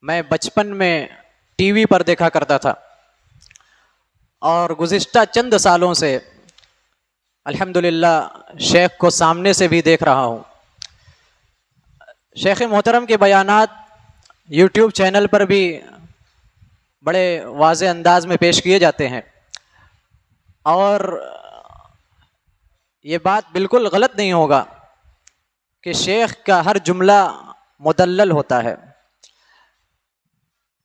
मैं बचपन में टीवी पर देखा करता था और गुज़िश्ता चंद सालों से अल्हम्दुलिल्लाह शेख को सामने से भी देख रहा हूँ। शेख मोहतरम के बयानात यूट्यूब चैनल पर भी बड़े वाज़े अंदाज में पेश किए जाते हैं और ये बात बिल्कुल गलत नहीं होगा कि शेख का हर जुमला मुदल्लल होता है।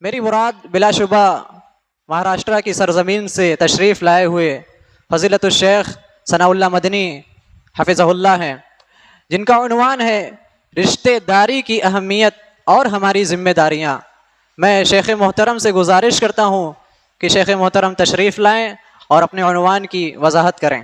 मेरी मुराद बिलाशुबा महाराष्ट्र की सरज़मीन से तशरीफ़ लाए हुए फ़ज़ीलतुल शेख सनाउल्लाह मदनी हफ़िज़हुल्लाह हैं, जिनका उन्वान है रिश्तेदारी की अहमियत और हमारी ज़िम्मेदारियाँ। मैं शेख मोहतरम से गुजारिश करता हूँ कि शेख मोहतरम तशरीफ़ लाएँ और अपने उन्वान की वजाहत करें।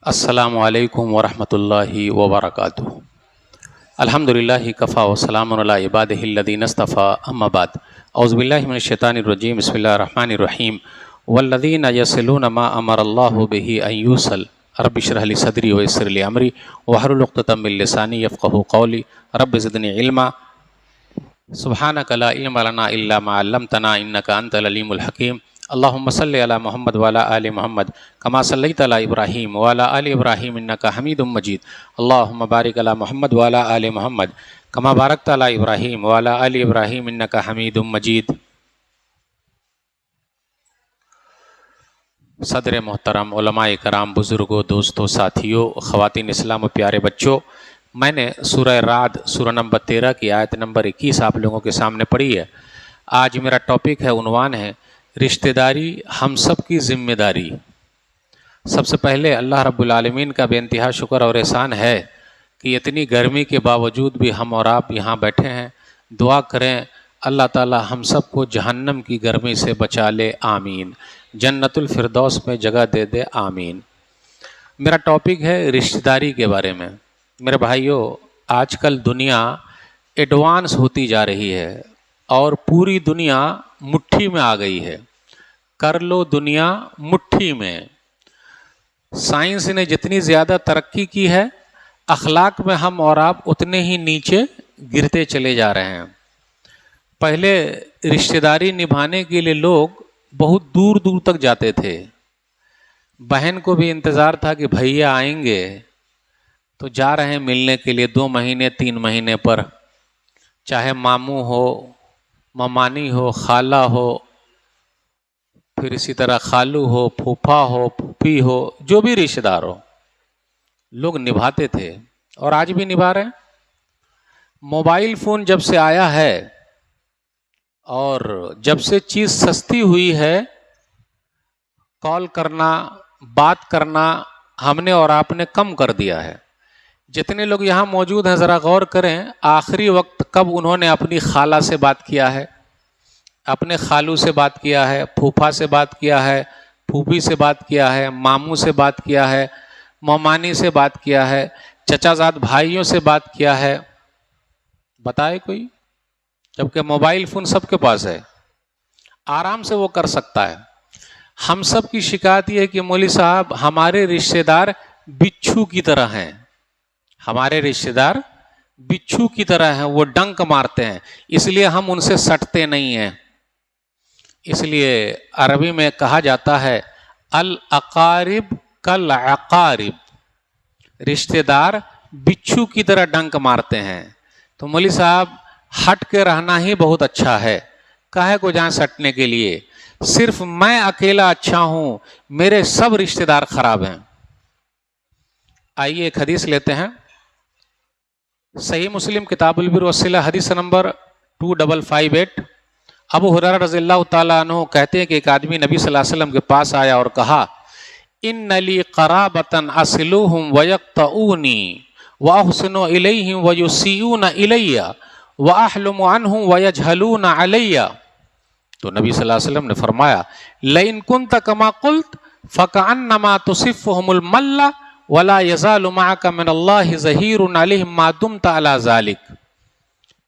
अस्सलामु अलैकुम वरहमतुल्लाहि वबरकातुहू। अल्हम्दुलिल्लाहि कफ़ा व सलामुन अला इबादिहिल्लज़ीना इस्तफ़ा अम्मा बाद। औज़ुबिल्लाहि मिनश्शैतानिर्रजीम बिस्मिल्लाहिर रहमानिर रहीम। वल्लज़ीना यसिलूना मा अमरल्लाहु बिही अन युसल रब्बि इश्रह ली सदरी व यस्सिर ली अमरी वहलुल उक़्दतम मिन लिसानी यफ़क़हू क़ौली रब्बि ज़िदनी इल्मा सुब्हानका ला इल्मा लना इल्ला मा अल्लमतना इन्नका अंतल अलीमुल हकीम। अल्लाहुम्मा सल्लि अला मोहम्मद वाला आले मोहम्मद कमा सल्लैता अला इब्राहीम वाला आले इब्राहीम इन्नका हमीदुम मजीद। अल्लाहुम्मा बारिक अला मोहम्मद वाला आले मोहम्मद कमा बारकता अला इब्राहीम वाला आले इब्राहीम इन्नका हमीदुम मजीद। सदर मोहतरम, उलमाए कराम, बुज़ुर्गों, दोस्तों, साथियों, ख़वातीन इस्लाम और प्यारे बच्चों, मैंने सूरह राद सूरह नंबर 13 की आयत नंबर 21 आप लोगों के सामने पढ़ी है। आज मेरा टॉपिक है, उन्वान है रिश्तेदारी हम सब की ज़िम्मेदारी। सबसे पहले अल्लाह रब्बुल आलमीन का बेइंतहा शुक्र और एहसान है कि इतनी गर्मी के बावजूद भी हम और आप यहाँ बैठे हैं। दुआ करें अल्लाह ताला हम सब को जहन्नम की गर्मी से बचा ले, आमीन। जन्नतुल फिरदौस में जगह दे दे, आमीन। मेरा टॉपिक है रिश्तेदारी के बारे में। मेरे भाइयों, आजकल दुनिया एडवांस होती जा रही है और पूरी दुनिया मुट्ठी में आ गई है। कर लो दुनिया मुट्ठी में। साइंस ने जितनी ज़्यादा तरक्की की है, अखलाक में हम और आप उतने ही नीचे गिरते चले जा रहे हैं। पहले रिश्तेदारी निभाने के लिए लोग बहुत दूर दूर तक जाते थे। बहन को भी इंतज़ार था कि भैया आएंगे तो जा रहे हैं मिलने के लिए 2 महीने 3 महीने पर, चाहे मामू हो, ममानी हो, खाला हो, फिर इसी तरह खालू हो, फूफा हो, फूफी हो, जो भी रिश्तेदार हो, लोग निभाते थे और आज भी निभा रहे हैं। मोबाइल फ़ोन जब से आया है और जब से चीज़ सस्ती हुई है, कॉल करना, बात करना हमने और आपने कम कर दिया है। जितने लोग यहाँ मौजूद हैं ज़रा गौर करें, आखिरी वक्त कब उन्होंने अपनी खाला से बात किया है, अपने खालू से बात किया है, फूफा से बात किया है, फूफी से बात किया है, मामू से बात किया है, ममानी से बात किया है, चचाजाद भाइयों से बात किया है? बताए कोई? जबकि मोबाइल फ़ोन सबके पास है, आराम से वो कर सकता है। हम सब की शिकायत ये है कि मौलवी साहब हमारे रिश्तेदार बिच्छू की तरह हैं। हमारे रिश्तेदार बिच्छू की तरह हैं, वो डंक मारते हैं, इसलिए हम उनसे सटते नहीं हैं। इसलिए अरबी में कहा जाता है अल अकारिब कल अकारिब, रिश्तेदार बिच्छू की तरह डंक मारते हैं। तो मौलवी साहब हट के रहना ही बहुत अच्छा है, काहे को जहाँ सटने के लिए? सिर्फ मैं अकेला अच्छा हूँ, मेरे सब रिश्तेदार खराब हैं। आइए एक हदीस लेते हैं। सही मुस्लिम किताबुल बिर वस्सिला हदीस नंबर 2558। अबू हुरैरा रज़ियल्लाहु ताला अन्हु कहते हैं कि एक आदमी नबी सल्लल्लाहु अलैहि वसल्लम के पास आया और कहा, इन्न ली क़राबतन असलुहुम व यक़तऊनी व अहसिनु इलैहिम व युसीऊना इलैया व अहलुमु अन्हुम व यजहलूना अलैया। तो नबी सल्लल्लाहु अलैहि वसल्लम ने फरमाया, लइन कुन्त कमा क़ुल्त फ़कअन्नमा तुसिफ़्फ़ुहुमुल मल्ला वला यज़ालु मअका मिनल्लाहि ज़हीरुन अलैहिम मा दुम्ता अला ज़ालिक।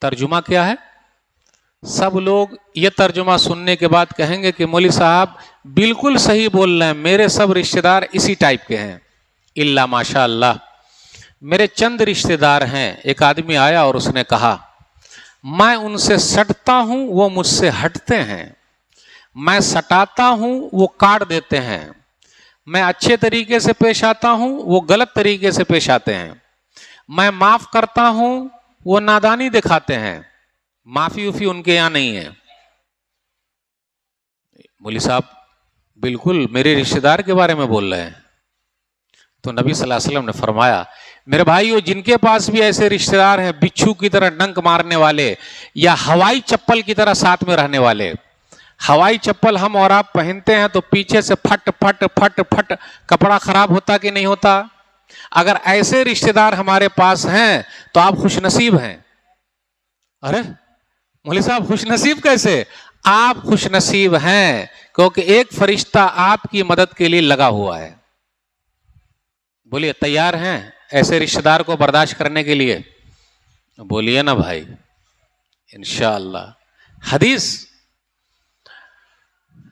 तर्जुमा क्या है? सब लोग ये तर्जुमा सुनने के बाद कहेंगे कि मौलवी साहब बिल्कुल सही बोल रहे हैं, मेरे सब रिश्तेदार इसी टाइप के हैं। इल्ला माशा अल्लाह, मेरे चंद रिश्तेदार हैं। एक आदमी आया और उसने कहा, मैं उनसे सटता हूं, वो मुझसे हटते हैं। मैं सटाता हूं, वो काट देते हैं। मैं अच्छे तरीके से पेश आता हूं, वो गलत तरीके से पेश आते हैं। मैं माफ करता हूं, वो नादानी दिखाते हैं। माफी उफी उनके यहां नहीं है। मौलवी साहब बिल्कुल मेरे रिश्तेदार के बारे में बोल रहे हैं। तो नबी सल्लल्लाहु अलैहि वसल्लम ने फरमाया, मेरे भाइयों, जिनके पास भी ऐसे रिश्तेदार हैं बिच्छू की तरह डंक मारने वाले या हवाई चप्पल की तरह साथ में रहने वाले। हवाई चप्पल हम और आप पहनते हैं तो पीछे से फट फट फट फट कपड़ा खराब होता कि नहीं होता? अगर ऐसे रिश्तेदार हमारे पास हैं तो आप खुशनसीब हैं। अरे मौलवी साहब खुशनसीब कैसे? आप खुशनसीब हैं क्योंकि एक फरिश्ता आपकी मदद के लिए लगा हुआ है। बोलिए तैयार हैं ऐसे रिश्तेदार को बर्दाश्त करने के लिए? बोलिए ना भाई, इंशाअल्लाह। हदीस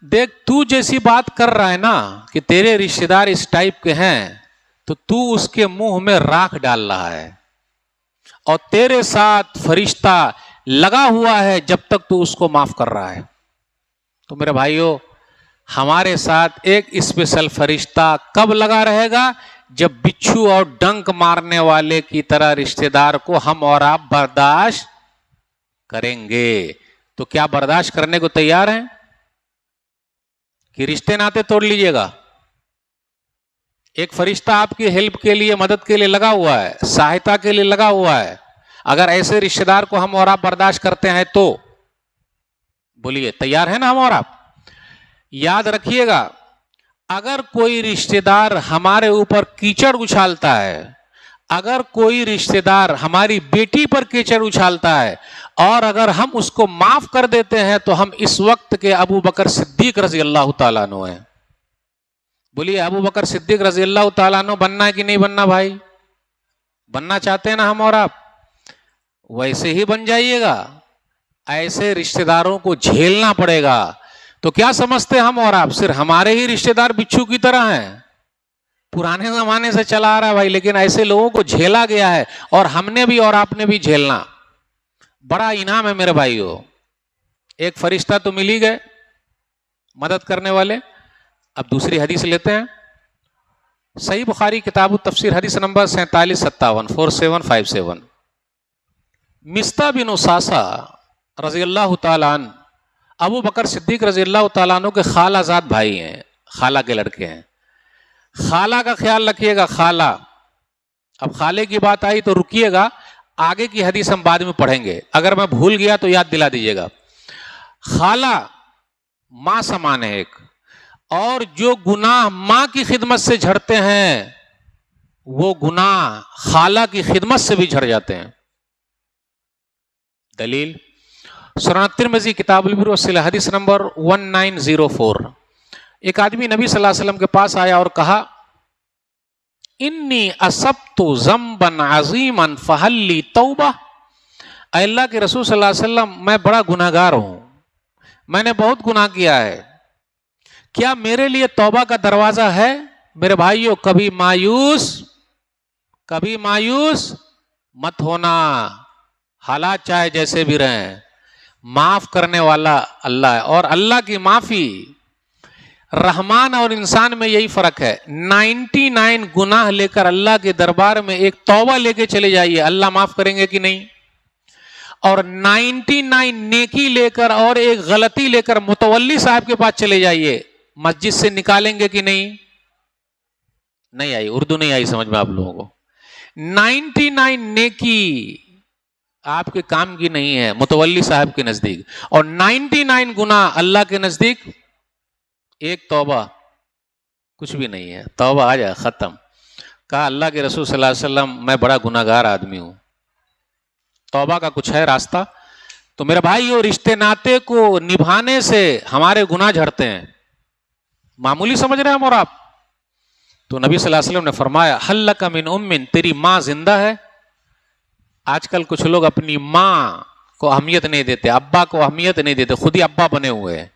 देख, तू जैसी बात कर रहा है ना कि तेरे रिश्तेदार इस टाइप के हैं, तो तू उसके मुंह में राख डाल रहा है और तेरे साथ फरिश्ता लगा हुआ है जब तक तू उसको माफ कर रहा है। तो मेरे भाइयों, हमारे साथ एक स्पेशल फरिश्ता कब लगा रहेगा? जब बिच्छू और डंक मारने वाले की तरह रिश्तेदार को हम और आप बर्दाश्त करेंगे। तो क्या बर्दाश्त करने को तैयार हैं कि रिश्ते नाते तोड़ लीजिएगा? एक फरिश्ता आपकी हेल्प के लिए, मदद के लिए लगा हुआ है, सहायता के लिए लगा हुआ है। अगर ऐसे रिश्तेदार को हम और आप बर्दाश्त करते हैं तो बोलिए तैयार है ना हम और आप? याद रखिएगा, अगर कोई रिश्तेदार हमारे ऊपर कीचड़ उछालता है, अगर कोई रिश्तेदार हमारी बेटी पर कीचड़ उछालता है और अगर हम उसको माफ कर देते हैं तो हम इस वक्त के अबू बकर सिद्दीक रजी अल्लाह तआला अन्हु हैं। बोलिए अबू बकर सिद्दीक रजी अल्लाह तआला अन्हु बनना है कि नहीं बनना भाई? बनना चाहते हैं ना हम और आप? वैसे ही बन जाइएगा। ऐसे रिश्तेदारों को झेलना पड़ेगा। तो क्या समझते हैं हम और आप सिर्फ हमारे ही रिश्तेदार बिच्छू की तरह हैं? पुराने जमाने से चला आ रहा है भाई, लेकिन ऐसे लोगों को झेला गया है और हमने भी और आपने भी झेलना। बड़ा इनाम है मेरे भाइयों। एक फरिश्ता तो मिल ही गए मदद करने वाले। अब दूसरी हदीस लेते हैं। सही बुखारी किताब तफसीर हदीस नंबर 4757 4757। मिस्ता बिन उसासा रजी अल्लाह तआला अन्हु अबू बकर सिद्दीक रजी अल्लाह तआला अन्हु के खालाजाद भाई हैं, खाला के लड़के हैं। खाला का ख्याल रखिएगा, खाला। अब खाले की बात आई तो रुकिएगा, आगे की हदीस हम बाद में पढ़ेंगे। अगर मैं भूल गया तो याद दिला दीजिएगा। खाला मां समान है एक, और जो गुनाह मां की खिदमत से झड़ते हैं वो गुनाह खाला की खिदमत से भी झड़ जाते हैं। दलील सुनन तिरमिज़ी किताबुल बिर वस्सिला हदीस नंबर 1904। एक आदमी नबी सल्लल्लाहु अलैहि वसल्लम के पास आया और कहा, इन्नी असब्तु ज़म्बन अज़ीमन फहल्ली तौबा। अल्लाह के रसूल सल्लल्लाहु अलैहि वसल्लम, मैं बड़ा गुनाहगार हूं, मैंने बहुत गुनाह किया है, क्या मेरे लिए तौबा का दरवाजा है? मेरे भाइयों, कभी मायूस मत होना। हालात चाहे जैसे भी रहें, माफ करने वाला अल्लाह है। और अल्लाह की माफी, रहमान और इंसान में यही फर्क है। 99 गुनाह लेकर अल्लाह के दरबार में एक तौबा लेके चले जाइए, अल्लाह माफ करेंगे कि नहीं? और 99 नेकी लेकर और एक गलती लेकर मुतवल्ली साहब के पास चले जाइए, मस्जिद से निकालेंगे कि नहीं? नहीं आई, उर्दू नहीं आई समझ में आप लोगों को। 99 नेकी आपके काम की नहीं है मुतवल्ली साहब के नजदीक, और 99 गुनाह अल्लाह के नजदीक एक तौबा कुछ भी नहीं है। तौबा आ जाए, खत्म। कहा अल्लाह के रसूल सल्लल्लाहु अलैहि वसल्लम, मैं बड़ा गुनाहगार आदमी हूं, तौबा का कुछ है रास्ता? तो मेरे भाई, वो रिश्ते नाते को निभाने से हमारे गुनाह झड़ते हैं। मामूली समझ रहे हैं हम और आप? तो नबी सल्लल्लाहु अलैहि वसल्लम ने फरमाया, हल लका मिन उम्मिन, तेरी माँ जिंदा है? आजकल कुछ लोग अपनी माँ को अहमियत नहीं देते, अब्बा को अहमियत नहीं देते, खुद ही अब्बा बने हुए हैं।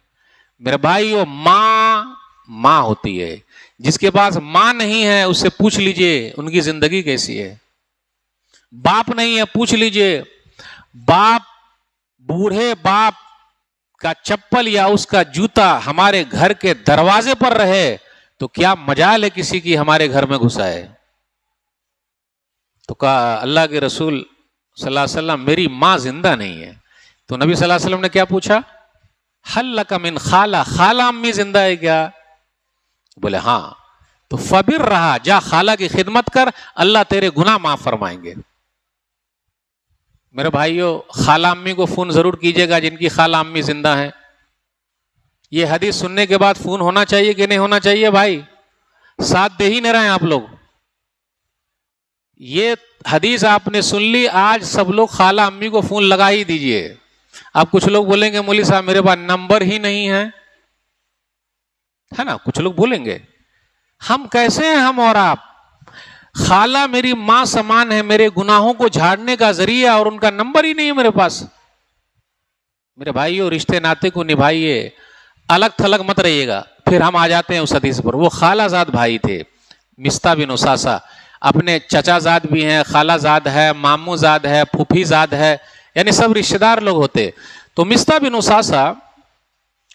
मेरे भाई, वो माँ होती है। जिसके पास माँ नहीं है उससे पूछ लीजिए उनकी जिंदगी कैसी है। बाप नहीं है, पूछ लीजिए। बाप, बूढ़े बाप का चप्पल या उसका जूता हमारे घर के दरवाजे पर रहे तो क्या मजाल है किसी की हमारे घर में घुसा है। तो कहा अल्लाह के रसूल सल्लल्लाहु अलैहि वसल्लम, मेरी माँ जिंदा नहीं है। तो नबी सल्लल्लाहु अलैहि वसल्लम ने क्या पूछा, हल लका मिन खाला, खाला अम्मी जिंदा है क्या? बोले हाँ। तो फबिर रहा, जा खाला की खिदमत कर, अल्लाह तेरे गुनाह माफ फरमाएंगे। मेरे भाइयों, खाला अम्मी को फोन जरूर कीजिएगा जिनकी खाला अम्मी जिंदा है। ये हदीस सुनने के बाद फोन होना चाहिए कि नहीं होना चाहिए? भाई साथ दे ही नहीं रहे हैं आप लोग। ये हदीस आपने सुन ली, आज सब लोग खाला अम्मी को फोन लगा ही दीजिए। अब कुछ लोग बोलेंगे मौलवी साहब मेरे पास नंबर ही नहीं है ना, कुछ लोग बोलेंगे। हम कैसे हैं हम और आप? खाला मेरी मां समान है, मेरे गुनाहों को झाड़ने का जरिया, और उनका नंबर ही नहीं है मेरे पास। मेरे भाइयों, रिश्ते नाते को निभाइए, अलग थलग मत रहिएगा। फिर हम आ जाते हैं उस हदीस पर। वो खालाजाद भाई थे, मिस्ता बिन उसासा, अपने चचाजाद भी हैं, खालाजाद है, मामूजाद है, फूफीजाद है, यानी सब रिश्तेदार लोग होते। तो मिस्ता बिन उसासा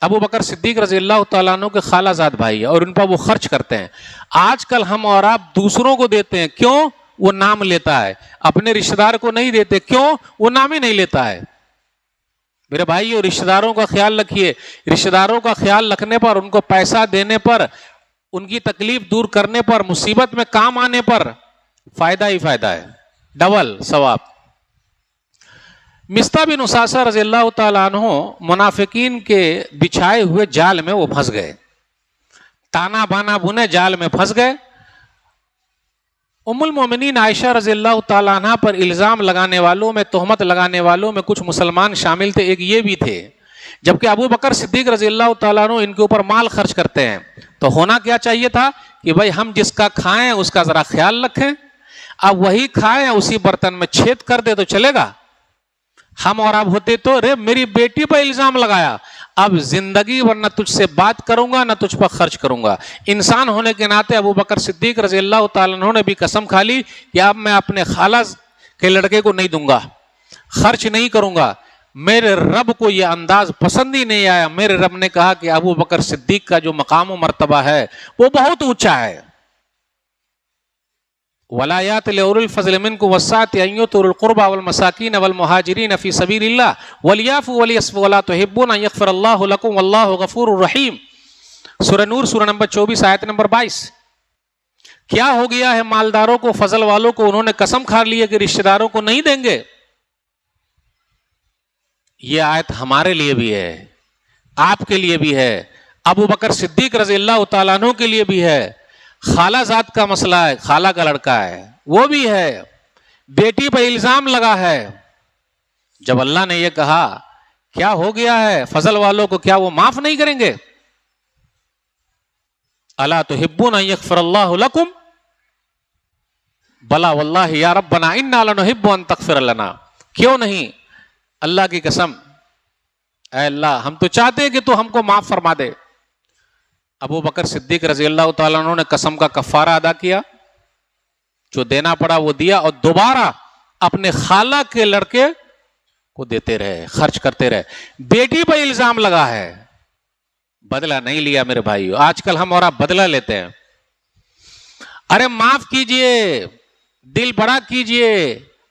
अबू बकर सिद्दीक रजी अल्लाह तआला अन्हु के खालाजाद भाई है, और उन पर वो खर्च करते हैं। आजकल हम और आप दूसरों को देते हैं, क्यों? वो नाम लेता है। अपने रिश्तेदार को नहीं देते, क्यों? वो नाम ही नहीं लेता है। मेरे भाइयों, रिश्तेदारों का ख्याल रखिए। रिश्तेदारों का ख्याल रखने पर, उनको पैसा देने पर, उनकी तकलीफ दूर करने पर, मुसीबत में काम आने पर फायदा ही फायदा है, डबल सवाब। मिस्ता बिन उसासा रज़ी अल्लाह तआला अन्हु मुनाफिकीन के बिछाए हुए जाल में वो फंस गए, ताना बाना बुने जाल में फंस गए। उम्मुल मोमिनीन आयशा रज़ी अल्लाह तआला अन्हा पर इल्जाम लगाने वालों में, तोहमत लगाने वालों में कुछ मुसलमान शामिल थे, एक ये भी थे। जबकि अबू बकर सिद्दीक रज़ी अल्लाह तआला अन्हु इनके ऊपर माल खर्च करते हैं। तो होना क्या चाहिए था कि भाई हम जिसका खाएं उसका जरा ख्याल रखें। अब वही खाएं, उसी बर्तन में छेद कर दे तो चलेगा? हम और आप होते तो रे मेरी बेटी पर इल्जाम लगाया, अब जिंदगी भर न तुझसे बात करूंगा न तुझ पर खर्च करूंगा। इंसान होने के नाते अबू बकर सिद्दीक रज़ी अल्लाह तआला अन्हु ने भी कसम खा ली कि अब मैं अपने खाला के लड़के को नहीं दूंगा, खर्च नहीं करूंगा। मेरे रब को यह अंदाज पसंद ही नहीं आया। मेरे रब ने कहा कि अबू बकर सिद्दीक का जो मकाम व मर्तबा है वो बहुत ऊंचा है। वलायात लिउलिल फज़्ल मिनकुम वस्साति अन युतुल कुर्बा वल मसाकीन वल मुहाजिरीन फी सबीलिल्लाह वलियाफू वलियस्फू वला तुहिब्बून अन यग़फ़िरल्लाहु लकुम वल्लाहु गफ़ूरुर रहीम। सूरह नूर सूरह नंबर 24 आयत नंबर 22। क्या हो गया है मालदारों को, फजल वालों को? उन्होंने कसम खा ली है कि रिश्तेदारों को नहीं देंगे। यह आयत हमारे लिए भी है, आपके लिए भी है, अबू बकर सिद्दीक रज़ी अल्लाह तआला अन्हु के लिए भी है। खालाजाद का मसला है, खाला का लड़का है, वो भी है। बेटी पर इल्जाम लगा है। जब अल्लाह ने यह कहा क्या हो गया है फजल वालों को, क्या वो माफ नहीं करेंगे? अला तुहिब्बून अन यग़फ़िरल्लाहु लकुम, बला वल्लाहि या रब्बना इन्ना लनुहिब्बु अन तग़फ़िर लना। क्यों नहीं? अल्लाह की कसम, ऐ अल्लाह हम तो चाहते हैं कि तू हमको माफ फरमा दे। अबू बकर सिद्दीक रज़ी अल्लाह तआला अन्हु ने कसम का कफ़ारा अदा किया, जो देना पड़ा वो दिया, और दोबारा अपने खाला के लड़के को देते रहे, खर्च करते रहे। बेटी पर इल्जाम लगा है, बदला नहीं लिया। मेरे भाइयों, आजकल हम और आप बदला लेते हैं। अरे माफ कीजिए, दिल बड़ा कीजिए,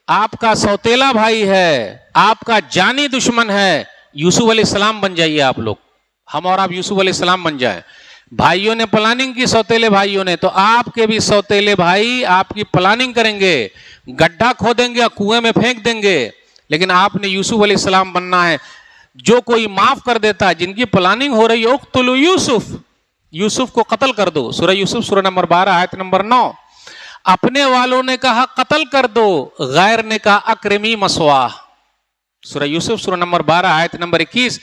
आपका सौतेला भाई है, आपका जानी दुश्मन है। यूसुफ अलैहिस्सलाम बन जाइए आप लोग, हम और आप यूसुफ अलैहिस्सलाम बन जाए। भाइयों ने प्लानिंग की, सौतेले भाइयों ने, तो आपके भी सौतेले भाई आपकी प्लानिंग करेंगे, गड्ढा खोदेंगे या कुएं में फेंक देंगे। लेकिन आपने यूसुफ अलैहिस्सलाम बनना है। जो कोई माफ कर देता है, जिनकी प्लानिंग हो रही है, उक़्तुलू यूसुफ, यूसुफ को कत्ल कर दो। सूरह यूसुफ सूरह नंबर 12 आयत नंबर 9। अपने वालों ने कहा कत्ल कर दो, गैर ने कहा अक्रमी मसवाह। सूरह यूसुफ सूरह नंबर 12 आयत नंबर 21।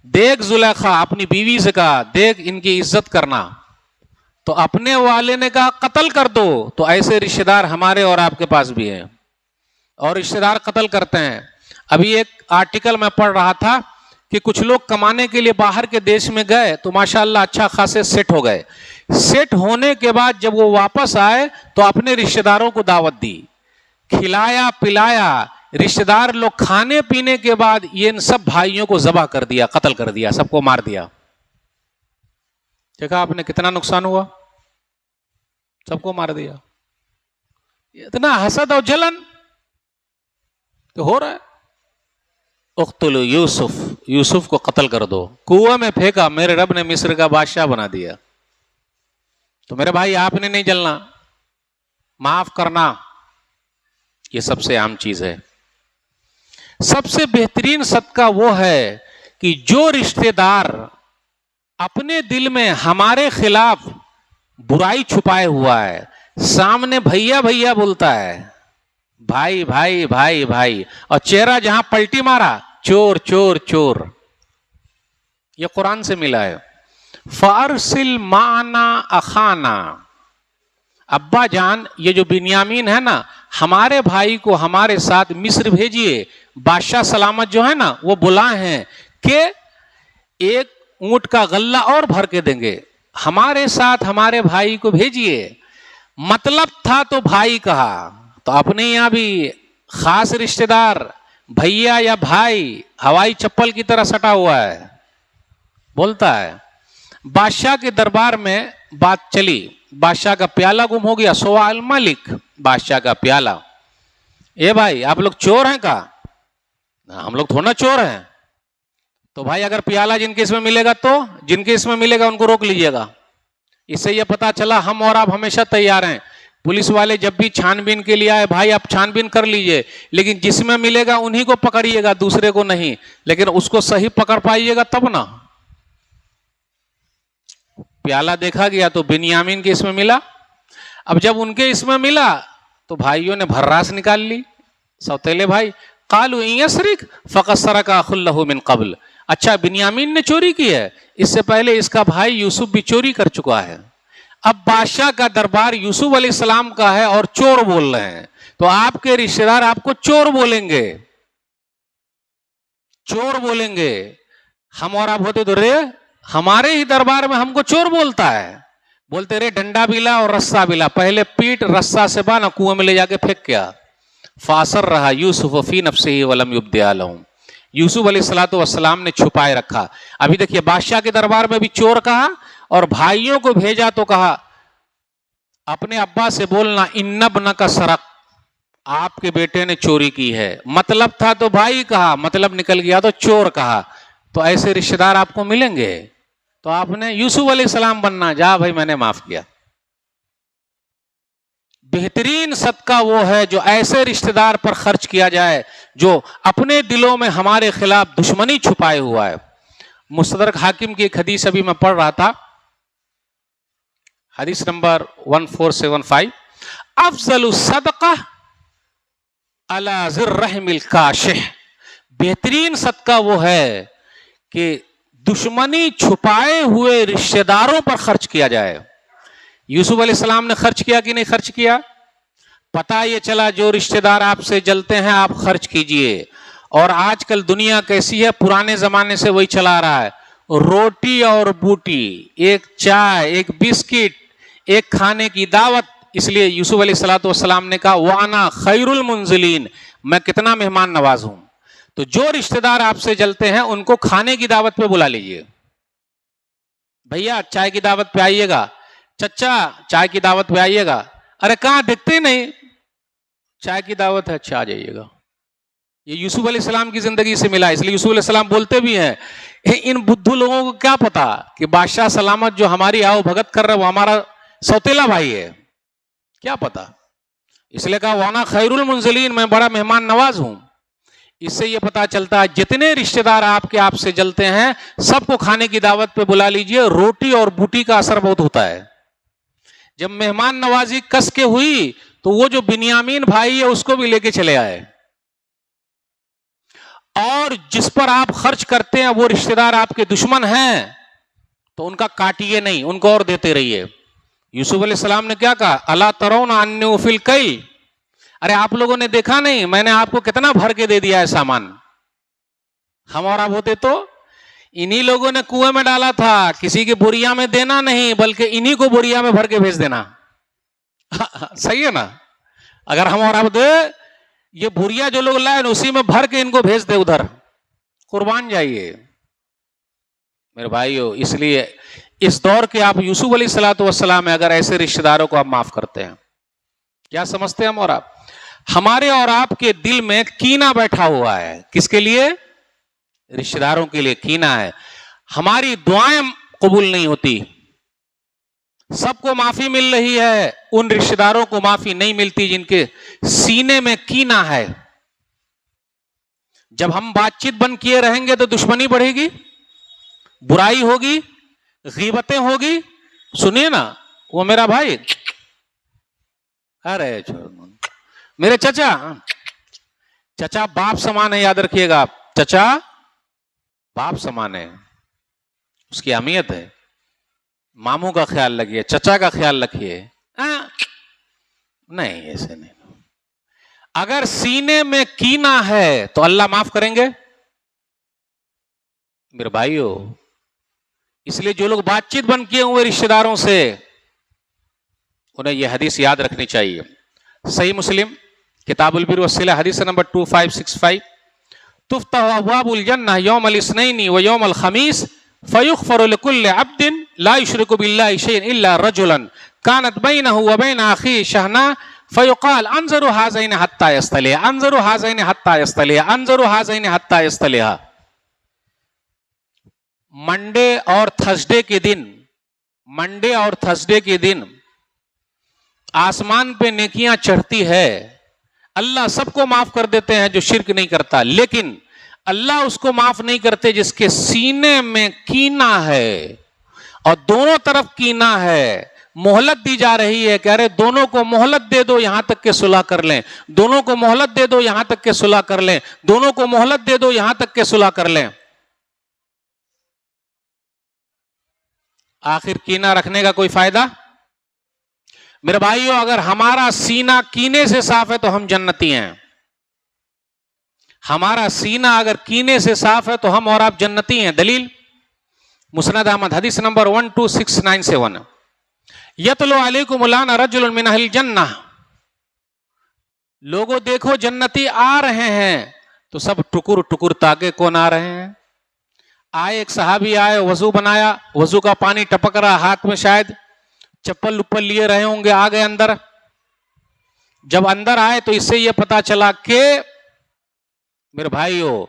देख जुलेखा, अपनी बीवी से कहा देख इनकी इज्जत करना, तो अपने वाले ने कहा कत्ल कर दो। तो ऐसे रिश्तेदार हमारे और आपके पास भी हैं, और रिश्तेदार कत्ल करते हैं। अभी एक आर्टिकल मैं पढ़ रहा था कि कुछ लोग कमाने के लिए बाहर के देश में गए तो माशाल्लाह अच्छा खासे सेट हो गए। सेट होने के बाद जब वो वापस आए तो अपने रिश्तेदारों को दावत दी, खिलाया पिलाया। रिश्तेदार लोग खाने पीने के बाद ये इन सब भाइयों को ज़बह कर दिया, कत्ल कर दिया, सबको मार दिया। देखा आपने कितना नुकसान हुआ, सबको मार दिया। इतना हसद और जलन तो हो रहा है। उक़्तुलू यूसुफ, यूसुफ को कत्ल कर दो, कुआं में फेंका, मेरे रब ने मिस्र का बादशाह बना दिया। तो मेरे भाई आपने नहीं जलना, माफ करना, ये सबसे आम चीज है। सबसे बेहतरीन सदका वो है कि जो रिश्तेदार अपने दिल में हमारे खिलाफ बुराई छुपाए हुआ है, सामने भैया भैया बोलता है, भाई भाई भाई भाई, और चेहरा जहां पलटी मारा, चोर चोर चोर। ये कुरान से मिला है। फारसिल माना अखाना, अब्बा जान ये जो बिन्यामीन है ना, हमारे भाई को हमारे साथ मिस्र भेजिए। बादशाह सलामत जो है ना वो बुलाए हैं कि एक ऊंट का गल्ला और भर के देंगे, हमारे साथ हमारे भाई को भेजिए। मतलब था तो भाई कहा, तो अपने यहां भी खास रिश्तेदार भैया या भाई हवाई चप्पल की तरह सटा हुआ है, बोलता है। बादशाह के दरबार में बात चली, बादशाह का प्याला गुम हो गया। सवाल मालिक, बादशाह का प्याला। ए भाई आप लोग चोर हैं का? हम लोग थोड़ा चोर हैं। तो भाई अगर प्याला जिनके इसमें मिलेगा तो जिनके इसमें मिलेगा उनको रोक लीजिएगा। इससे यह पता चला हम और आप हमेशा तैयार हैं। पुलिस वाले जब भी छानबीन के लिए आए, भाई आप छानबीन कर लीजिए, लेकिन जिसमें मिलेगा उन्हीं को पकड़िएगा, दूसरे को नहीं। लेकिन उसको सही पकड़ पाइएगा तब ना। प्याला देखा गया तो बिन्यामीन के इसमें मिला। अब जब उनके इसमें मिला तो भाइयों ने भर्रास निकाल ली, सौतेले भाई। कालू यसरिक फ़क़द सरका अखुल्लहु मिन क़ब्ल। अच्छा बिन्यामीन ने चोरी की है, इससे पहले इसका भाई यूसुफ भी चोरी कर चुका है। अब बादशाह का दरबार यूसुफ अलैहिस्सलाम का है और चोर बोल रहे हैं, तो आपके रिश्तेदार आपको चोर बोलेंगे, चोर बोलेंगे। हम और आप होते तो रे हमारे ही दरबार में हमको चोर बोलता है, बोलते रे डंडा बिला और रस्सा बिला, पहले पीट रस्सा से बाना कुएं में ले जाके फेंक क्या। फासर रहा यूसुफ फी नफ्सिही वलम युब्दिया लहुम, यूसुफ अलैहिस्सलातु वस्सलाम ने छुपाए रखा। अभी देखिए बादशाह के दरबार में भी चोर कहा और भाइयों को भेजा तो कहा अपने अब्बा से बोलना इन्नब्न का सरक, आपके बेटे ने चोरी की है। मतलब था तो भाई कहा, मतलब निकल गया तो चोर कहा। तो ऐसे रिश्तेदार आपको मिलेंगे, तो आपने यूसुफ अलैहिस्सलाम बनना, जा भाई मैंने माफ किया। बेहतरीन सदका वो है जो ऐसे रिश्तेदार पर खर्च किया जाए जो अपने दिलों में हमारे खिलाफ दुश्मनी छुपाए हुआ है। मुस्तदरक हाकिम की एक हदीस अभी मैं पढ़ रहा था, हदीस नंबर 1475, अफजलु सदका अला ज़िर्रहमिल काशिह, बेहतरीन सदका वो है कि दुश्मनी छुपाए हुए रिश्तेदारों पर खर्च किया जाए। यूसुफ अलैहिस्सलाम ने खर्च किया कि नहीं खर्च किया? पता ये चला जो रिश्तेदार आपसे जलते हैं आप खर्च कीजिए। और आजकल दुनिया कैसी है, पुराने जमाने से वही चला रहा है, रोटी और बूटी, एक चाय, एक बिस्किट, एक खाने की दावत। इसलिए यूसुफ अलैहिस्सलातु वस्सलाम ने कहा वाना खैरुल मुंजिलीन, मैं कितना मेहमान नवाज हूं। तो जो रिश्तेदार आपसे जलते हैं उनको खाने की दावत पे बुला लीजिए। भैया चाय की दावत पे आइएगा, चचा चाय की दावत पे आइएगा। अरे कहां दिखते नहीं, चाय की दावत है, अच्छा आ जाइएगा। ये यूसुफ अलैहिस्सलाम की जिंदगी से मिला, इसलिए यूसुफ अलैहिस्सलाम बोलते भी हैं इन बुद्धू लोगों को क्या पता कि बादशाह सलामत जो हमारी आओ भगत कर रहे वो हमारा सौतेला भाई है, क्या पता। इसलिए कहा वाना खैरुल मुंजिलीन, मैं बड़ा मेहमान नवाज हूं। इससे यह पता चलता है जितने रिश्तेदार आपसे जलते हैं सबको खाने की दावत पे बुला लीजिए। रोटी और बूटी का असर बहुत होता है। जब मेहमान नवाजी कस के हुई तो वो जो बिन्यामीन भाई है उसको भी लेके चले आए। और जिस पर आप खर्च करते हैं वो रिश्तेदार आपके दुश्मन हैं तो उनका काटिए नहीं, उनको और देते रहिए। यूसुफ अलैहिस्सलाम ने क्या कहा, अला तरौना अन्नी उफिल कैल, अरे आप लोगों ने देखा नहीं मैंने आपको कितना भर के दे दिया है सामान। हम और आप होते तो इन्हीं लोगों ने कुएं में डाला था, किसी की बोरिया में देना नहीं बल्कि इन्हीं को बोरिया में भर के भेज देना। सही है ना? अगर हम और आप दे, ये बोरिया जो लोग लाए उसी में भर के इनको भेज दे उधर, कुर्बान जाइए मेरे भाइयों। इसलिए इस दौर के आप यूसुफ अलैहिस्सलाम में अगर ऐसे रिश्तेदारों को आप माफ करते हैं, क्या समझते हैं हम और आप? हमारे और आपके दिल में कीना बैठा हुआ है। किसके लिए? रिश्तेदारों के लिए कीना है। हमारी दुआएं कबूल नहीं होती। सबको माफी मिल रही है, उन रिश्तेदारों को माफी नहीं मिलती जिनके सीने में कीना है। जब हम बातचीत बंद किए रहेंगे तो दुश्मनी बढ़ेगी, बुराई होगी, गीबतें होगी। सुनिए ना, वो मेरा भाई, अरे मेरे चचा, चचा बाप समान है, याद रखिएगा, चचा बाप समान है, उसकी अहमियत है। मामू का ख्याल रखिए, चचा का ख्याल रखिए। नहीं, ऐसे नहीं। अगर सीने में कीना है तो अल्लाह माफ करेंगे मेरे भाइयों। इसलिए जो लोग बातचीत बंद किए हुए रिश्तेदारों से, उन्हें यह हदीस याद रखनी चाहिए। सही मुस्लिम किताबुल बिर वस्सिला हदीस नंबर 2565, तुफ्तहु अब्वाबुल जन्नह यौमल इस्नैनि व यौमल खमीस फयुग़फ़रु लिकुल्लि अब्दिन ला युश्रिकु बिल्लाहि शैअन इल्ला रजुलन कानत बैनहु व बैन अख़ीहि शहना फयुक़ाल अंज़ुरु हाज़ैनि हत्ता यस्तलिहा, अंज़ुरु हाज़ैनि हत्ता यस्तलिहा, अंज़ुरु हाज़ैनि हत्ता यस्तलिहा। मंडे और थर्सडे के दिन, मंडे और थर्सडे के दिन आसमान पे नेकियां चढ़ती है। अल्लाह सबको माफ कर देते हैं जो शिर्क नहीं करता, लेकिन अल्लाह उसको माफ नहीं करते जिसके सीने में कीना है। और दोनों तरफ कीना है, मोहलत दी जा रही है, कह रहे दोनों को मोहलत दे दो यहां तक के सुलह कर लें, दोनों को मोहलत दे दो यहां तक के सुलह कर लें, दोनों को मोहलत दे दो यहां तक के सुलह कर लें। आखिर कीना रखने का कोई फायदा? मेरे भाइयों, अगर हमारा सीना कीने से साफ है तो हम जन्नती हैं। हमारा सीना अगर कीने से साफ है तो हम और आप जन्नती हैं। दलील मुस्नद अहमद हदीस नंबर 12697, यतलु अलैकुम उलाना रजुलुन मिन अहलिल जन्नह, लोगों देखो जन्नती आ रहे हैं। तो सब टुकुर टुकुर ताके कौन आ रहे हैं? आए एक सहाबी आए, वजू बनाया, वजू का पानी टपक रहा, हाथ में शायद चप्पल उप्पल लिए रहे होंगे, आ गए अंदर। जब अंदर आए तो इससे यह पता चला कि मेरे भाइयों,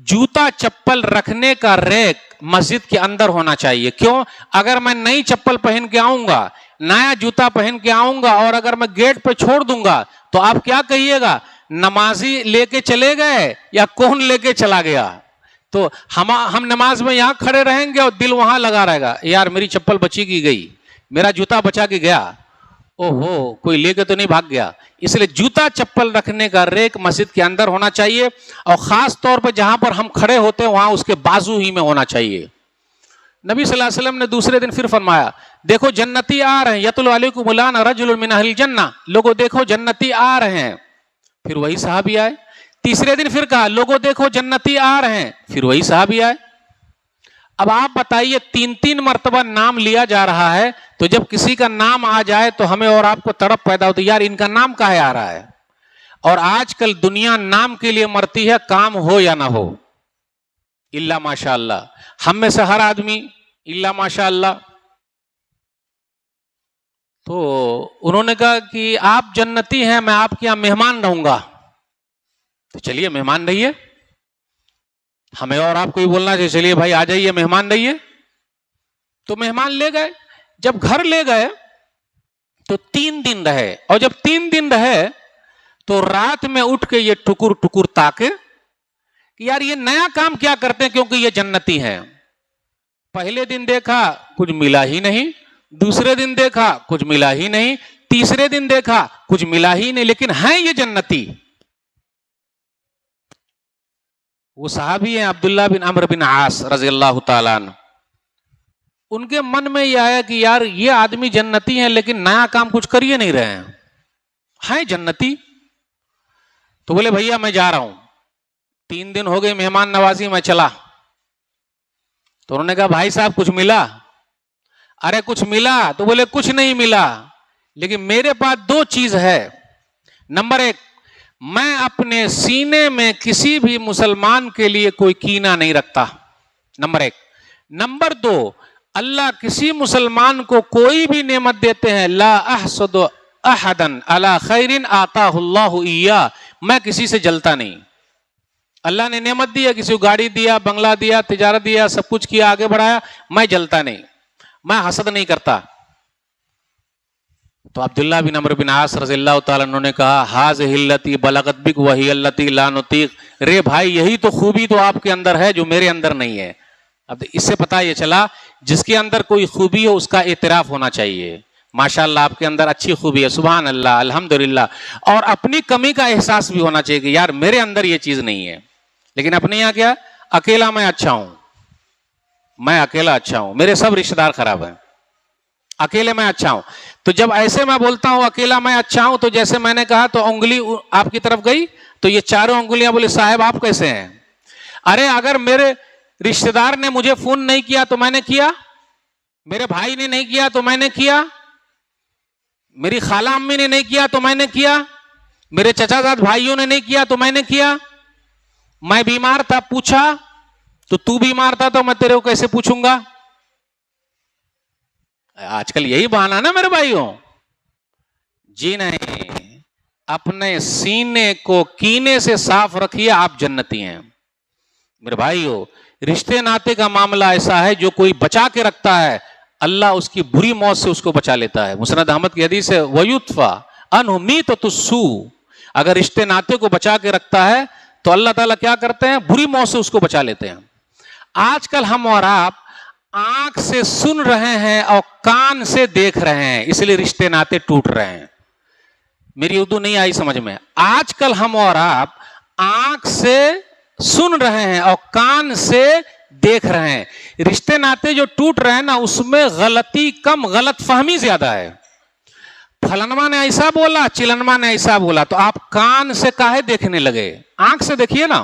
जूता चप्पल रखने का रैक मस्जिद के अंदर होना चाहिए। क्यों? अगर मैं नई चप्पल पहन के आऊंगा, नया जूता पहन के आऊंगा और अगर मैं गेट पे छोड़ दूंगा तो आप क्या कहिएगा? नमाजी लेके चले गए या कौन लेके चला गया? तो हम नमाज में यहां खड़े रहेंगे और दिल वहां लगा रहेगा, यार मेरी चप्पल बची की गई, मेरा जूता बचा के गया, ओहो कोई लेके तो नहीं भाग गया। इसलिए जूता चप्पल रखने का रेक मस्जिद के अंदर होना चाहिए और खास तौर पर जहां पर हम खड़े होते हैं वहां उसके बाजू ही में होना चाहिए। नबी सल्लल्लाहु अलैहि वसल्लम ने दूसरे दिन फिर फरमाया, देखो जन्नती आ रहे हैं, यतलु अलैकुम उलाना रजुलुन मिन अहलिल जन्नह, लोगों देखो जन्नती आ रहे हैं। फिर वही साहबी आए। तीसरे दिन फिर कहा, लोगों देखो जन्नती आ रहे हैं। फिर वही साहबी आए। अब आप बताइए, 3-3 मर्तबा नाम लिया जा रहा है, तो जब किसी का नाम आ जाए तो हमें और आपको तड़प पैदा होती है, यार इनका नाम काहे आ रहा है। और आजकल दुनिया नाम के लिए मरती है, काम हो या ना हो। इल्ला माशाअल्लाह, हम में से हर आदमी इल्ला माशाअल्लाह। तो उन्होंने कहा कि आप जन्नती हैं, मैं आपके यहां मेहमान रहूंगा। तो चलिए मेहमान रहिए, हमें और आपको ही बोलना चाहिए, चलिए भाई आ जाइए मेहमान रहिए। तो मेहमान ले गए। जब घर ले गए तो 3 दिन रहे, और जब 3 दिन रहे तो रात में उठ के ये टुकुर टुकुर ताके कि यार ये नया काम क्या करते हैं, क्योंकि ये जन्नती हैं। पहले दिन देखा कुछ मिला ही नहीं, दूसरे दिन देखा कुछ मिला ही नहीं, तीसरे दिन देखा कुछ मिला ही नहीं, लेकिन हैं ये जन्नती। वो साहबी हैं अब्दुल्लाह बिन अम्र बिन आस रज़ियल्लाहु ताला अन्हु। उनके मन में यह आया कि यार ये आदमी जन्नती हैं लेकिन नया काम कुछ कर ही नहीं रहे हैं जन्नती। तो बोले भैया मैं जा रहा हूं, 3 दिन हो गए मेहमान नवाजी में चला, तो उन्होंने कहा भाई साहब कुछ मिला? अरे कुछ मिला? तो बोले कुछ नहीं मिला, लेकिन मेरे पास 2 चीज है। नंबर 1, मैं अपने सीने में किसी भी मुसलमान के लिए कोई कीना नहीं रखता, नंबर 1। नंबर 2, अल्लाह किसी मुसलमान को कोई भी नेमत देते हैं, ला अहसदु अहदन अला खैरिन आताहुल्लाहु इय्या, मैं किसी से जलता नहीं। अल्लाह ने नेमत दिया, किसी को गाड़ी दिया, बंगला दिया, तिजारत दिया, सब कुछ किया, आगे बढ़ाया, मैं जलता नहीं, मैं हसद नहीं करता। तो अब्दुल्ला बिन अमर बिन आस रज़ियल्लाहु ताला अन्हु ने कहा, हाज़िहिल्लती बलगत बिक वहियल्लती ला नुतीक, रे भाई यही तो खूबी तो आपके अंदर है जो मेरे अंदर नहीं है। अब इससे पता ये चला जिसके अंदर कोई खूबी हो उसका एतराफ होना चाहिए। माशाअल्लाह आपके अंदर अच्छी खूबी है, सुभान अल्लाह, अल्हम्दुलिल्लाह। और अपनी कमी का एहसास भी होना चाहिए कि यार मेरे अंदर ये चीज नहीं है। लेकिन अपने यहाँ क्या, अकेला मैं अच्छा हूं, मैं अकेला अच्छा हूं, मेरे सब रिश्तेदार खराब हैं, अकेले मैं अच्छा हूं। तो जब ऐसे मैं बोलता हूं अकेला मैं अच्छा हूं, तो जैसे मैंने कहा तो उंगली आपकी तरफ गई, तो ये चारों उंगलियां बोले साहब आप कैसे हैं? अरे अगर मेरे रिश्तेदार ने मुझे फोन नहीं किया तो मैंने किया, मेरे भाई ने नहीं किया तो मैंने किया, मेरी खाला अम्मी ने नहीं किया तो मैंने किया, मेरे चचाजाद भाइयों ने नहीं किया तो मैंने किया, मैं बीमार था पूछा तो तू बीमार था तो मैं तेरे को कैसे पूछूंगा? आजकल यही बहाना ना मेरे भाइयों। जी नहीं, अपने सीने को कीने से साफ रखिए, आप जन्नती हैं। मेरे भाइयों, रिश्ते नाते का मामला ऐसा है जो कोई बचा के रखता है, अल्लाह उसकी बुरी मौत से उसको बचा लेता है। मुस्नद अहमद की हदीस है, वयुत्फा अनहुमीत तुस्सू, अगर रिश्ते नाते को बचा के रखता है तो अल्लाह ताला क्या करते हैं, बुरी मौत से उसको बचा लेते हैं। आजकल हम और आप आंख से सुन रहे हैं और कान से देख रहे हैं, इसलिए रिश्ते नाते टूट रहे हैं। मेरी उर्दू नहीं आई समझ में। आजकल हम और आप आंख से सुन रहे हैं और कान से देख रहे हैं, रिश्ते नाते जो टूट रहे हैं ना उसमें गलती कम, गलत फहमी ज्यादा है। फलनमा ने ऐसा बोला, चिलनमा ने ऐसा बोला, तो आप कान से काहे देखने लगे, आंख से देखिए ना।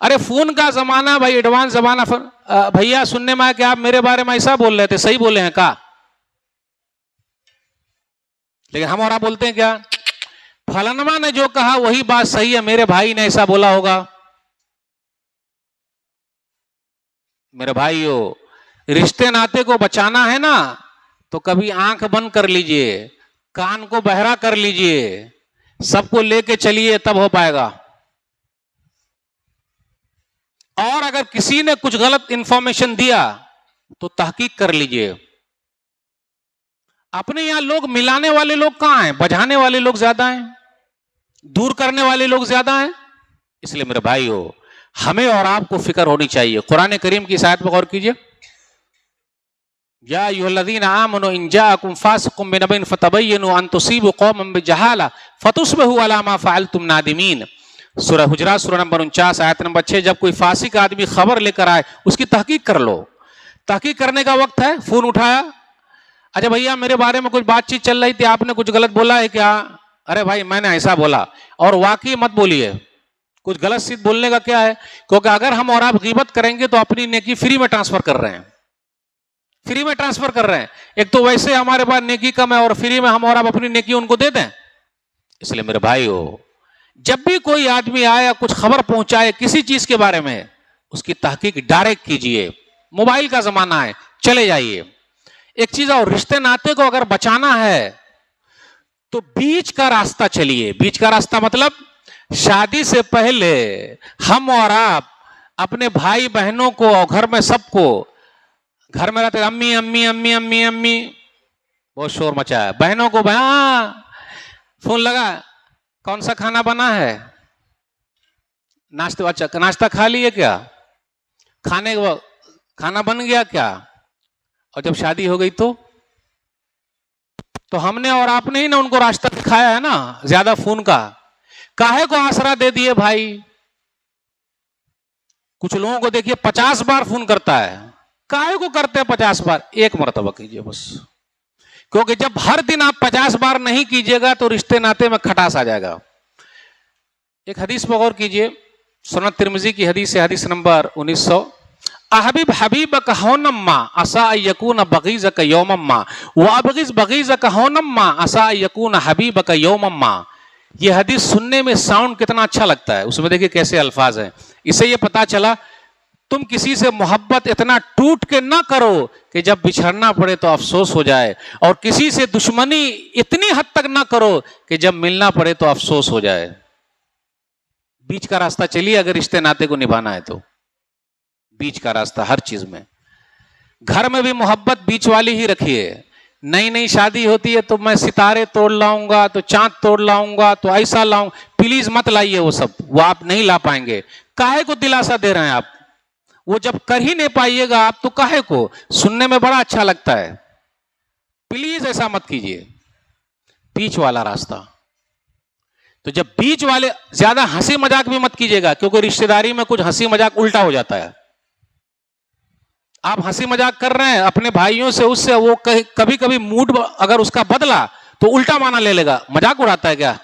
अरे फोन का जमाना भाई, एडवांस जमाना। भैया सुनने में आया कि आप मेरे बारे में ऐसा बोल रहे थे, सही बोले हैं का? लेकिन हम और आप बोलते हैं क्या, फलनमा ने जो कहा वही बात सही है, मेरे भाई ने ऐसा बोला होगा। मेरे भाइयों, रिश्ते नाते को बचाना है ना तो कभी आंख बंद कर लीजिए, कान को बहरा कर लीजिए, सबको लेके चलिए, तब हो पाएगा। और अगर किसी ने कुछ गलत इंफॉर्मेशन दिया तो तहकीक कर लीजिए। अपने यहां लोग मिलाने वाले लोग कहां हैं, बजाने वाले लोग ज्यादा हैं, दूर करने वाले लोग ज्यादा हैं। इसलिए मेरे भाइयों, हमें और आपको फिक्र होनी चाहिए। कुरान करीम की इस आयत पर गौर कीजिए, या अय्युहल्लज़ीना आमनू इन जाअकुम फासिकुम बिनबइन फतबय्यनु अन तुसीबू कौमन बिजहाला फतुस्बिहू अला मा फअलतुम नादिमीन। सूरह हुजरात सूरह नंबर 49 आयत नंबर 6। जब कोई फासिक आदमी खबर लेकर आए उसकी तहकीक कर लो। तहकीक करने का वक्त है, फोन उठाया, अच्छा भैया मेरे बारे में कुछ बातचीत चल रही थी, आपने कुछ गलत बोला है क्या? अरे भाई मैंने ऐसा बोला, और वाकई मत बोलिए, कुछ गलत सीध बोलने का क्या है, क्योंकि अगर हम और आप गीबत करेंगे तो अपनी नेकी फ्री में ट्रांसफर कर रहे हैं, फ्री में ट्रांसफर कर रहे हैं। एक तो वैसे हमारे पास नेकी कम है और फ्री में हम और आप अपनी नेकी उनको दे दें। इसलिए मेरे भाइयों, जब भी कोई आदमी आए कुछ खबर पहुंचाए किसी चीज के बारे में, उसकी तहकीक डायरेक्ट कीजिए। मोबाइल का जमाना है, चले जाइए। एक चीज और, रिश्ते नाते को अगर बचाना है तो बीच का रास्ता चलिए। बीच का रास्ता मतलब शादी से पहले हम और आप अपने भाई बहनों को और घर में सबको, घर में रहते अम्मी अम्मी अम्मी अम्मी अम्मी, बहुत शोर मचा है, बहनों को फोन लगा, कौन सा खाना बना है, नाश्ता, अच्छा नाश्ता खा लिए क्या, खाना बन गया क्या? और जब शादी हो गई तो हमने और आपने ही ना उनको रास्ता दिखाया है ना, ज्यादा फोन का काहे को आसरा दे दिए भाई। कुछ लोगों को देखिए 50 बार फोन करता है, काहे को करते हैं 50 बार? एक मर्तबा कीजिए बस, क्योंकि जब हर दिन आप 50 बार नहीं कीजिएगा तो रिश्ते नाते में खटास आ जाएगा। एक हदीस पर गौर कीजिए, सुनन तिरमिजी की हदीस है, हदीस नंबर 1900। अहबिब हबीब कहौनम्मा असा यकून बगीज़ का यौमम्मा व अबगिज़ बगीज़ कहौनम्मा असा यकून हबीब का यौमम्मा। ये हदीस सुनने में साउंड कितना अच्छा लगता है, उसमें देखिए कैसे अल्फाज हैं। इससे ये पता चला तुम किसी से मोहब्बत इतना टूट के ना करो कि जब बिछड़ना पड़े तो अफसोस हो जाए, और किसी से दुश्मनी इतनी हद तक ना करो कि जब मिलना पड़े तो अफसोस हो जाए। बीच का रास्ता चलिए अगर रिश्ते नाते को निभाना है तो, बीच का रास्ता हर चीज में। घर में भी मोहब्बत बीच वाली ही रखिए। नई नई शादी होती है तो मैं सितारे तोड़ लाऊंगा, तो चांद तोड़ लाऊंगा, तो ऐसा लाऊं, प्लीज मत लाइए वो सब, वो आप नहीं ला पाएंगे। काहे को दिलासा दे रहे हैं आप, वो जब कर ही नहीं पाइएगा आप तो काहे को। सुनने में बड़ा अच्छा लगता है, प्लीज ऐसा मत कीजिए। बीच वाला रास्ता, तो जब बीच वाले, ज्यादा हंसी मजाक भी मत कीजिएगा, क्योंकि रिश्तेदारी में कुछ हंसी मजाक उल्टा हो जाता है। आप हंसी मजाक कर रहे हैं अपने भाइयों से, उससे वो कभी कभी मूड अगर उसका बदला तो उल्टा माना ले लेगा, मजाक उड़ाता है क्या।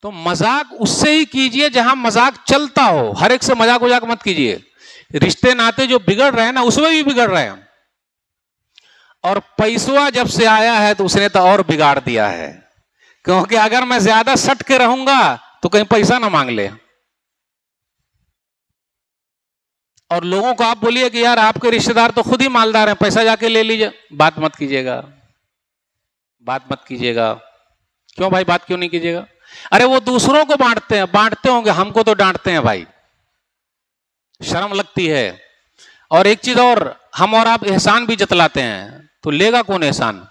तो मजाक उससे ही कीजिए जहां मजाक चलता हो, हर एक से मजाक उजाक मत कीजिए। रिश्ते नाते जो बिगड़ रहे हैं ना, उसमें भी बिगड़ रहे हैं। और पैसवा जब से आया है तो उसने तो और बिगाड़ दिया है, क्योंकि अगर मैं ज्यादा सट के रहूंगा तो कहीं पैसा ना मांग ले। और लोगों को आप बोलिए कि यार आपके रिश्तेदार तो खुद ही मालदार हैं, पैसा जाके ले लीजिए, बात मत कीजिएगा, बात मत कीजिएगा। क्यों भाई, बात क्यों नहीं कीजिएगा? अरे वो दूसरों को बांटते हैं, बांटते होंगे, हमको तो डांटते हैं भाई, शर्म लगती है। और एक चीज और, हम और आप एहसान भी जतलाते हैं, तो लेगा कौन एहसान?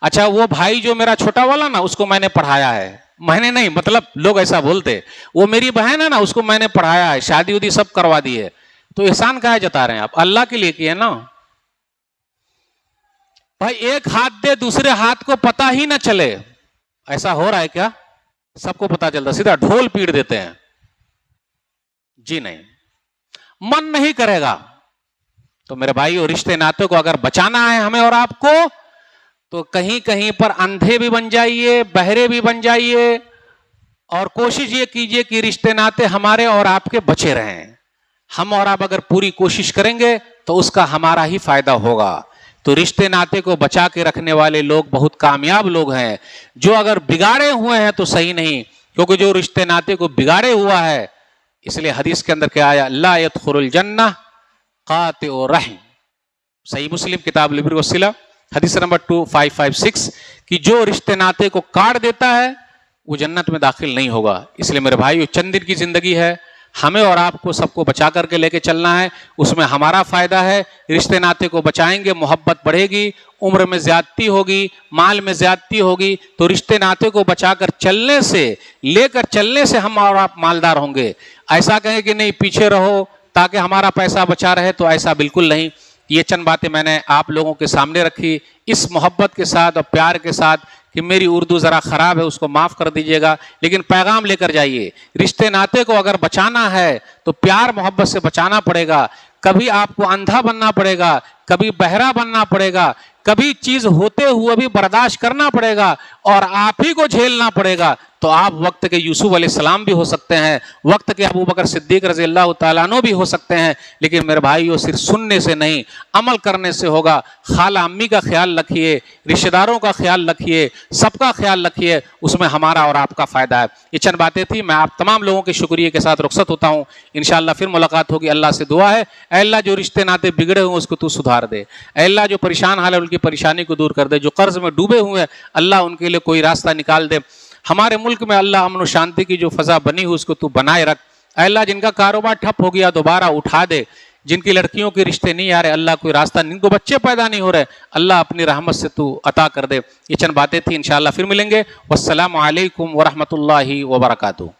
अच्छा वो भाई जो मेरा छोटा वाला ना, उसको मैंने पढ़ाया है, मैंने नहीं, मतलब लोग ऐसा बोलते, वो मेरी बहन है ना, उसको मैंने पढ़ाया है, शादी उदी सब करवा दी है, तो एहसान काहे जता रहे हैं आप? अल्लाह के लिए किए ना भाई। एक हाथ दे दूसरे हाथ को पता ही ना चले, ऐसा हो रहा है क्या? सबको पता चलता, सीधा ढोल पीट देते हैं। जी नहीं, मन नहीं करेगा। तो मेरे भाई, रिश्ते नाते को अगर बचाना है हमें और आपको, तो कहीं कहीं पर अंधे भी बन जाइए, बहरे भी बन जाइए, और कोशिश ये कीजिए कि रिश्ते नाते हमारे और आपके बचे रहें। हम और आप अगर पूरी कोशिश करेंगे तो उसका हमारा ही फायदा होगा। तो रिश्ते नाते को बचा के रखने वाले लोग बहुत कामयाब लोग हैं। जो अगर बिगाड़े हुए हैं तो सही नहीं, क्योंकि जो रिश्ते नाते को बिगाड़े हुआ है, इसलिए हदीस के अंदर क्या आया, ला यदखुलुल जन्नह कातिउ रहम। सही मुस्लिम किताब लिब्र वसीला हदीस नंबर 2556 कि जो रिश्ते नाते को काट देता है वो जन्नत में दाखिल नहीं होगा। इसलिए मेरे भाई, चंद दिन की जिंदगी है, हमें और आपको सबको बचा करके लेके चलना है, उसमें हमारा फायदा है। रिश्ते नाते को बचाएंगे, मोहब्बत बढ़ेगी, उम्र में ज्यादती होगी, माल में ज्यादती होगी, तो रिश्ते नाते को बचाकर चलने से, लेकर चलने से हम और आप मालदार होंगे। ऐसा कहें कि नहीं पीछे रहो ताकि हमारा पैसा बचा रहे, तो ऐसा बिल्कुल नहीं। ये चंद बातें मैंने आप लोगों के सामने रखी इस मोहब्बत के साथ और प्यार के साथ कि मेरी उर्दू ज़रा ख़राब है, उसको माफ़ कर दीजिएगा, लेकिन पैगाम लेकर जाइए। रिश्ते नाते को अगर बचाना है तो प्यार मोहब्बत से बचाना पड़ेगा। कभी आपको अंधा बनना पड़ेगा, कभी बहरा बनना पड़ेगा, कभी चीज़ होते हुए भी बर्दाश्त करना पड़ेगा, और आप ही को झेलना पड़ेगा। तो आप वक्त के यूसुफ अलैहिस्सलाम भी हो सकते हैं, वक्त के अबू बकर सिद्दीक रज़ी अल्लाह तआला अन्हु भी हो सकते हैं, लेकिन मेरे भाइयों सिर्फ सुनने से नहीं, अमल करने से होगा। खाला अम्मी का ख्याल रखिए, रिश्तेदारों का ख्याल रखिए, सबका ख्याल रखिए, उसमें हमारा और आपका फ़ायदा है। ये चंद बातें थी, मैं आप तमाम लोगों के शुक्रिया के साथ रुखसत होता हूँ। इंशाअल्लाह फिर मुलाकात होगी। अल्लाह से दुआ है, ऐ अल्लाह जो रिश्ते नाते बिगड़े हुए उसको तू सुधार दे, ऐ अल्लाह जो परेशान हाल है उनकी परेशानी को दूर कर दे, जो कर्ज में डूबे हुए हैं अल्लाह उनके लिए कोई रास्ता निकाल दे। हमारे मुल्क में अल्लाह अमन और शांति की जो फ़ज़ा बनी हुई उसको तू बनाए रख। अल्लाह जिनका कारोबार ठप हो गया दोबारा उठा दे, जिनकी लड़कियों के रिश्ते नहीं आ रहे अल्लाह कोई रास्ता, जिनको बच्चे पैदा नहीं हो रहे अल्लाह अपनी रहमत से तू अता कर दे। ये चंद बातें थी, इंशाअल्लाह फिर मिलेंगे। वस्सलामु अलैकुम वरहमतुल्लाहि वबरकातुहू।